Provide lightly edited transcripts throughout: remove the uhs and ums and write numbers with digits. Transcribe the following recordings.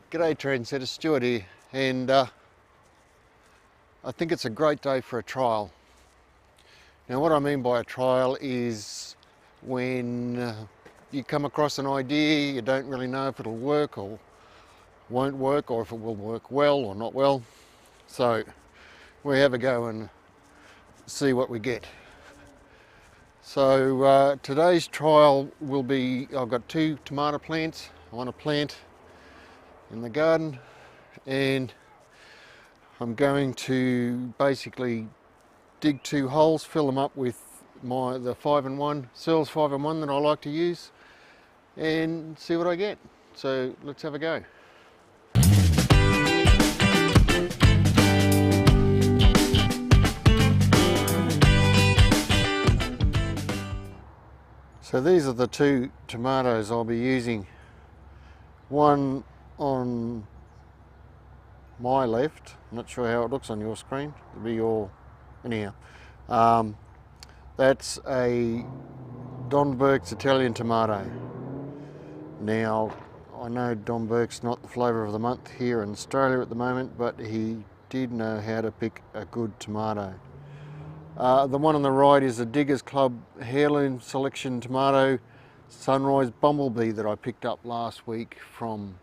G'day Trendsetter, Stuart here, and I think it's a great day for a trial. Now what I mean by a trial is when you come across an idea, you don't really know if it'll work or won't work, or if it will work well or not well. So we have a go and see what we get. So today's trial will be, I've got 2 tomato plants I want to plant in the garden, and I'm going to basically dig 2 holes, fill them up with the 5-in-1, Searles 5-in-1 that I like to use, and see what I get. So let's have a go. So these are the 2 tomatoes I'll be using. One on my left, I'm not sure how it looks on your screen, it'll be your, anyhow. That's a Don Burke's Italian tomato. Now, I know Don Burke's not the flavour of the month here in Australia at the moment, but he did know how to pick a good tomato. The one on the right is a Diggers Club Heirloom Selection Tomato Sunrise Bumblebee that I picked up last week from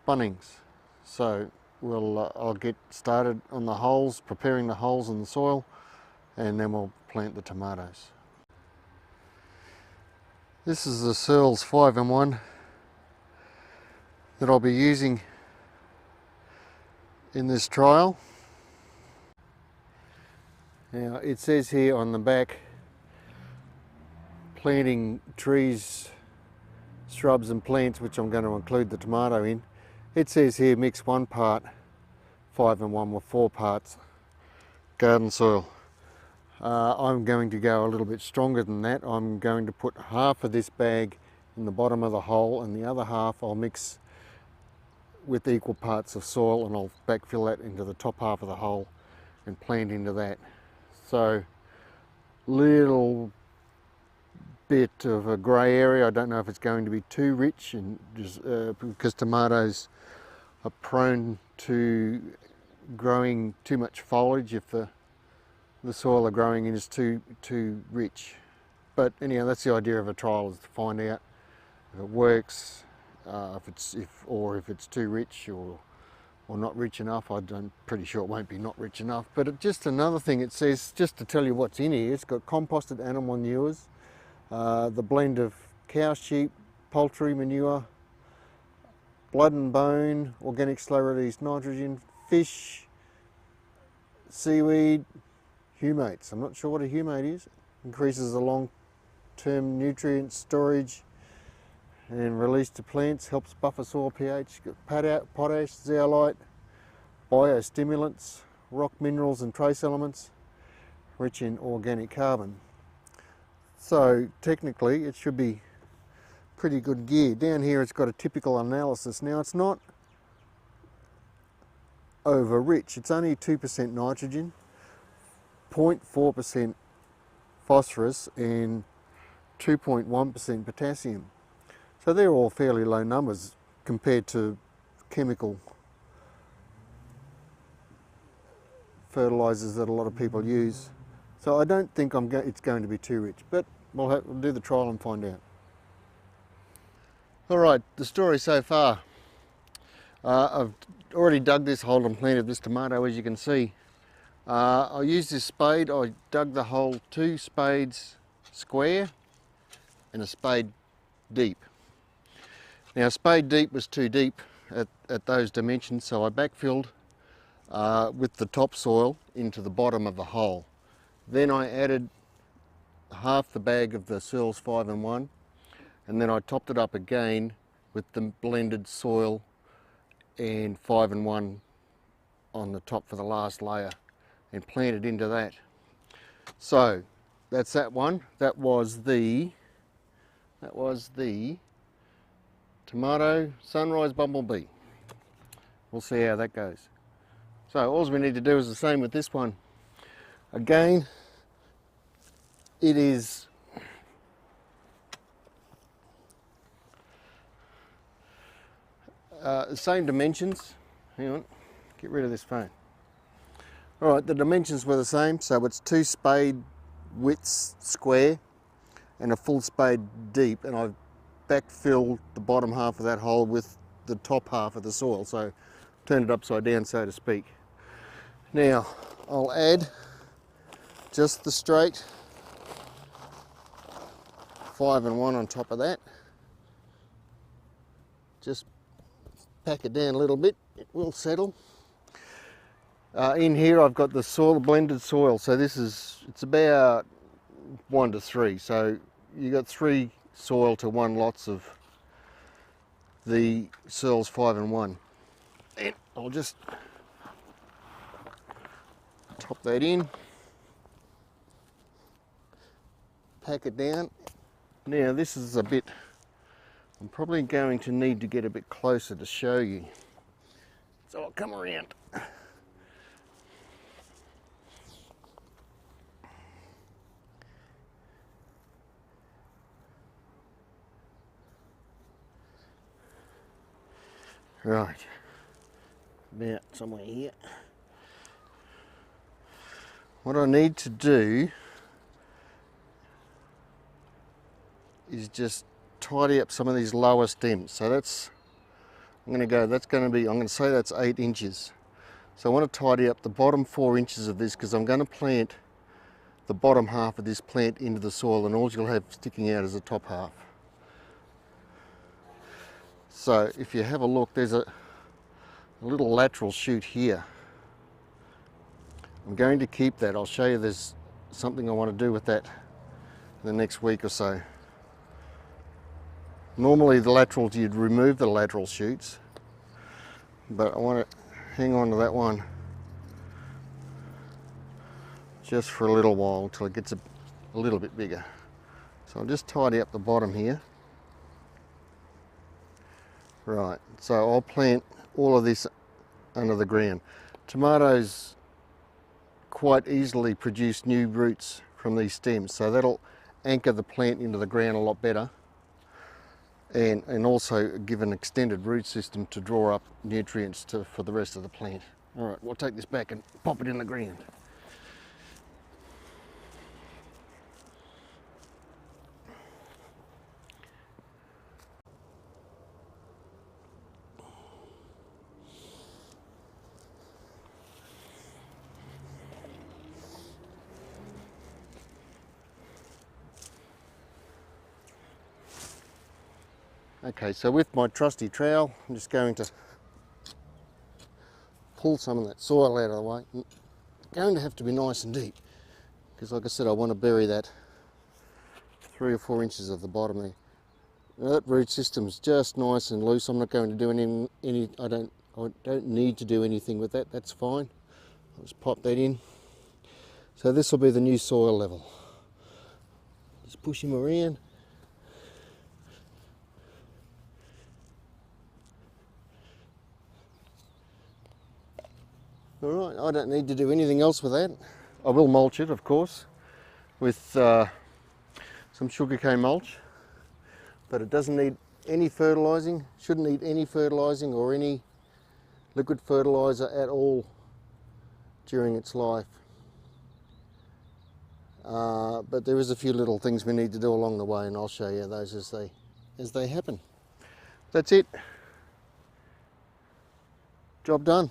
Bunnings. So I'll get started on the holes, preparing the holes in the soil, and then we'll plant the tomatoes. This is the Searles 5-in-1 that I'll be using in this trial. Now it says here on the back, planting trees, shrubs and plants, which I'm going to include the tomato in. It says here mix 1 part 5-in-1 with 4 parts garden soil. I'm going to go a little bit stronger than that. I'm going to put half of this bag in the bottom of the hole, and the other half I'll mix with equal parts of soil, and I'll backfill that into the top half of the hole and plant into that. So little bit of a grey area. I don't know if it's going to be too rich, and just because tomatoes are prone to growing too much foliage if the soil they're growing in is too rich. But anyhow, that's the idea of a trial, is to find out if it works, if it's too rich or not rich enough. I'm pretty sure it won't be not rich enough. But just another thing, it says, just to tell you what's in here, it's got composted animal manures, the blend of cow, sheep, poultry manure, blood and bone, organic slow release nitrogen, fish, seaweed, humates. I'm not sure what a humate is. Increases the long-term nutrient storage and release to plants, helps buffer soil pH, potash, zeolite, biostimulants, rock minerals and trace elements, rich in organic carbon. So technically it should be pretty good gear. Down here it's got a typical analysis. Now it's not over rich, it's only 2% nitrogen, 0.4% phosphorus and 2.1% potassium. So they're all fairly low numbers compared to chemical fertilizers that a lot of people use. So I don't think it's going to be too rich, but we'll do the trial and find out. Alright, the story so far. I've already dug this hole and planted this tomato, as you can see. I used this spade. I dug the hole 2 spades square and a spade deep. Now, spade deep was too deep at those dimensions, so I backfilled with the topsoil into the bottom of the hole. Then I added half the bag of the Searles 5-in-1, and then I topped it up again with the blended soil and 5-in-1 on the top for the last layer, and planted into that. So that's that one. That was the tomato sunrise bumblebee. We'll see how that goes. So all we need to do is the same with this one. Again, it is Same dimensions. Hang on, get rid of this phone. Alright, the dimensions were the same, so it's 2 spade widths square and a full spade deep, and I've backfilled the bottom half of that hole with the top half of the soil, so turned it upside down, so to speak. Now I'll add just the straight 5 and 1 on top of that. Just pack it down a little bit, it will settle. In here I've got the soil, blended soil, so it's about 1 to 3, so you got 3 soil to 1 lots of the Searles 5 and 1. And I'll just top that in, pack it down. Now this is a bit, I'm probably going to need to get a bit closer to show you, so I'll come around. Right, about somewhere here. What I need to do is just tidy up some of these lower stems. So that's, I'm going to say that's 8 inches. So I want to tidy up the bottom 4 inches of this, because I'm going to plant the bottom half of this plant into the soil, and all you'll have sticking out is the top half. So if you have a look, there's a little lateral shoot here. I'm going to keep that. I'll show you there's something I want to do with that in the next week or so. Normally the laterals, you'd remove the lateral shoots, but I want to hang on to that one just for a little while until it gets a little bit bigger. So I'll just tidy up the bottom here. Right, so I'll plant all of this under the ground. Tomatoes quite easily produce new roots from these stems, so that'll anchor the plant into the ground a lot better, and also give an extended root system to draw up nutrients for the rest of the plant. All right, we'll take this back and pop it in the ground. Okay, so with my trusty trowel, I'm just going to pull some of that soil out of the way. It's going to have to be nice and deep, because like I said, I want to bury that 3 or 4 inches of the bottom there. Now that root system's just nice and loose. I'm not going to do I don't need to do anything with that. That's fine. I'll just pop that in. So this will be the new soil level. Just push him around. Alright, I don't need to do anything else with that. I will mulch it, of course, with some sugarcane mulch, but it doesn't need any fertilising, shouldn't need any fertilising or any liquid fertiliser at all during its life. But there is a few little things we need to do along the way, and I'll show you those as they happen. That's it. Job done.